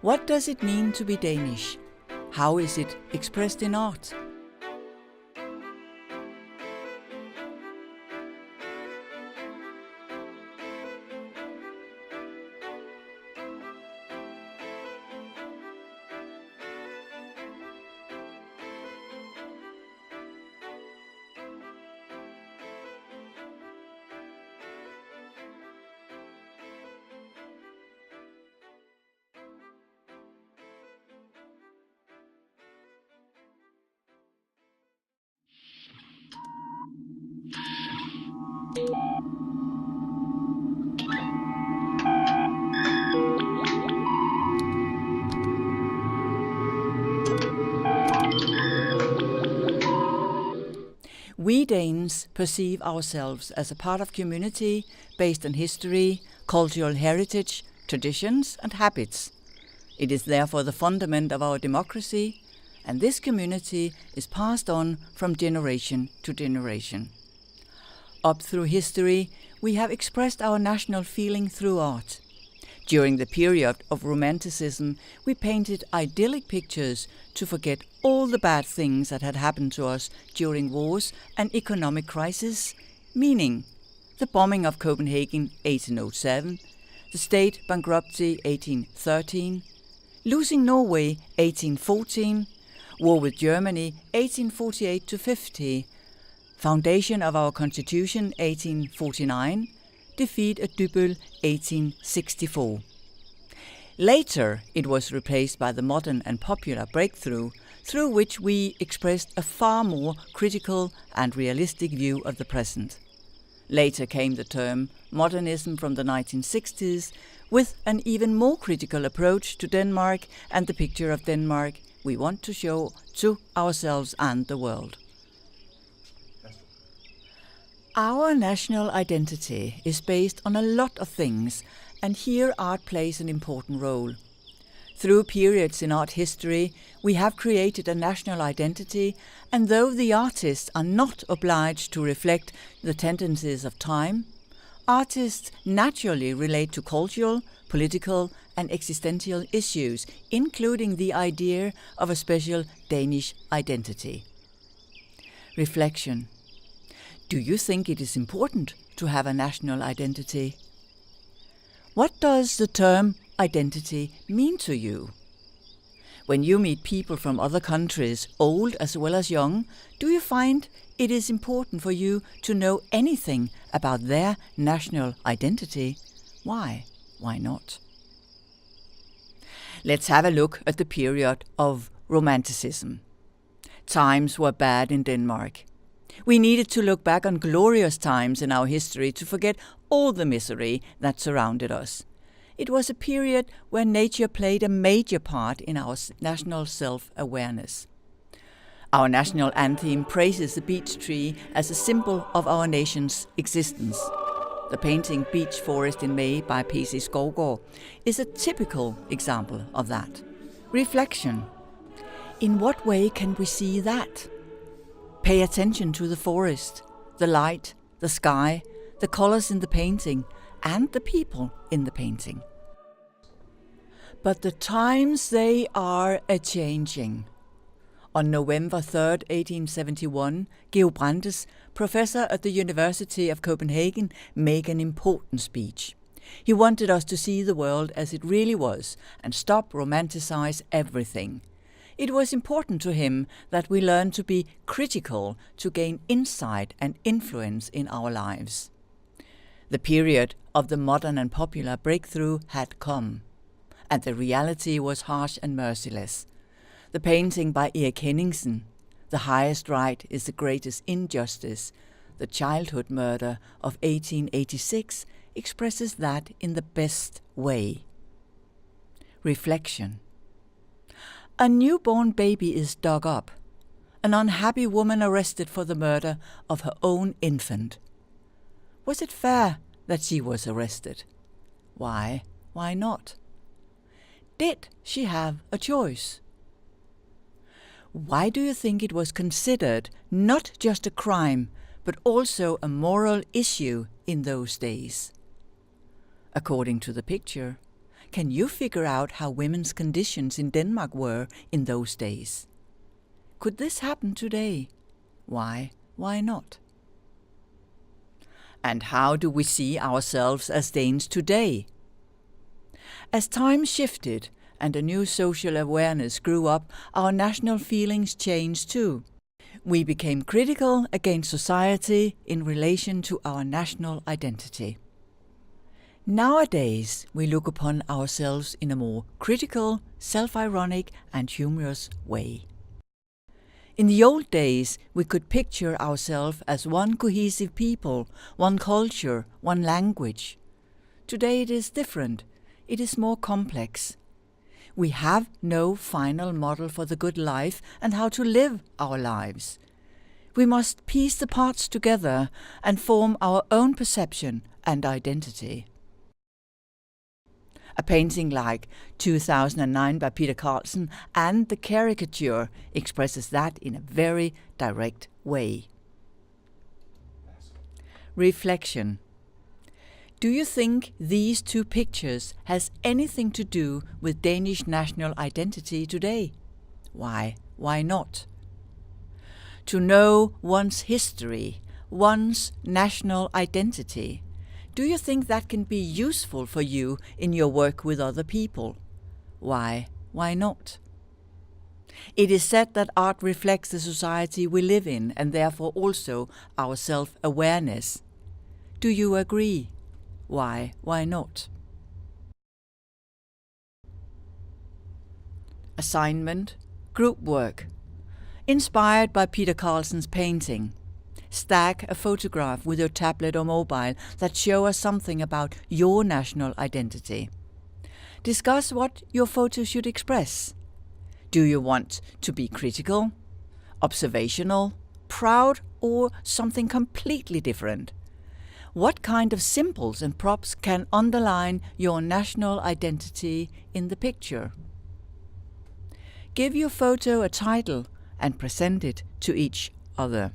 What does it mean to be Danish? How is it expressed in art? We Danes perceive ourselves as a part of community based on history, cultural heritage, traditions and habits. It is therefore the fundament of our democracy, and this community is passed on from generation to generation. Up through history, we have expressed our national feeling through art. During the period of Romanticism, we painted idyllic pictures to forget all the bad things that had happened to us during wars and economic crisis, meaning the bombing of Copenhagen 1807, the state bankruptcy 1813, losing Norway 1814, war with Germany 1848-50, foundation of our constitution 1849, defeat at Dybbøl 1864. Later, it was replaced by the modern and popular breakthrough, through which we expressed a far more critical and realistic view of the present. Later came the term modernism from the 1960s, with an even more critical approach to Denmark and the picture of Denmark we want to show to ourselves and the world. Our national identity is based on a lot of things, and here art plays an important role. Through periods in art history, we have created a national identity, and though the artists are not obliged to reflect the tendencies of time, artists naturally relate to cultural, political and existential issues, including the idea of a special Danish identity. Reflection. Do you think it is important to have a national identity? What does the term identity mean to you? When you meet people from other countries, old as well as young, do you find it is important for you to know anything about their national identity? Why? Why not? Let's have a look at the period of Romanticism. Times were bad in Denmark. We needed to look back on glorious times in our history to forget all the misery that surrounded us. It was a period where nature played a major part in our national self-awareness. Our national anthem praises the beech tree as a symbol of our nation's existence. The painting Beech Forest in May by P.C. Skovgaard is a typical example of that. Reflection. In what way can we see that? Pay attention to the forest, the light, the sky, the colors in the painting, and the people in the painting. But the times they are a-changing. On November 3rd, 1871, Georg Brandes, professor at the University of Copenhagen, made an important speech. He wanted us to see the world as it really was and stop romanticize everything. It was important to him that we learn to be critical to gain insight and influence in our lives. The period of the modern and popular breakthrough had come, and the reality was harsh and merciless. The painting by Erik Henningsen, "The Highest Right is the Greatest Injustice," the childhood murder of 1886, expresses that in the best way. Reflection. A newborn baby is dug up. An unhappy woman arrested for the murder of her own infant. Was it fair that she was arrested? Why? Why not? Did she have a choice? Why do you think it was considered not just a crime, but also a moral issue in those days? According to the picture, can you figure out how women's conditions in Denmark were in those days? Could this happen today? Why not? And how do we see ourselves as Danes today? As times shifted and a new social awareness grew up, our national feelings changed too. We became critical against society in relation to our national identity. Nowadays, we look upon ourselves in a more critical, self-ironic and humorous way. In the old days, we could picture ourselves as one cohesive people, one culture, one language. Today it is different. It is more complex. We have no final model for the good life and how to live our lives. We must piece the parts together and form our own perception and identity. A painting like 2009 by Peter Carlsen and The Caricature expresses that in a very direct way. Reflection. Do you think these two pictures has anything to do with Danish national identity today? Why not? To know one's history, one's national identity. Do you think that can be useful for you in your work with other people? Why not? It is said that art reflects the society we live in and therefore also our self-awareness. Do you agree? Why not? Assignment, group work. Inspired by Peter Carlsen's painting. Stack a photograph with your tablet or mobile that show us something about your national identity. Discuss what your photo should express. Do you want to be critical, observational, proud, or something completely different? What kind of symbols and props can underline your national identity in the picture? Give your photo a title and present it to each other.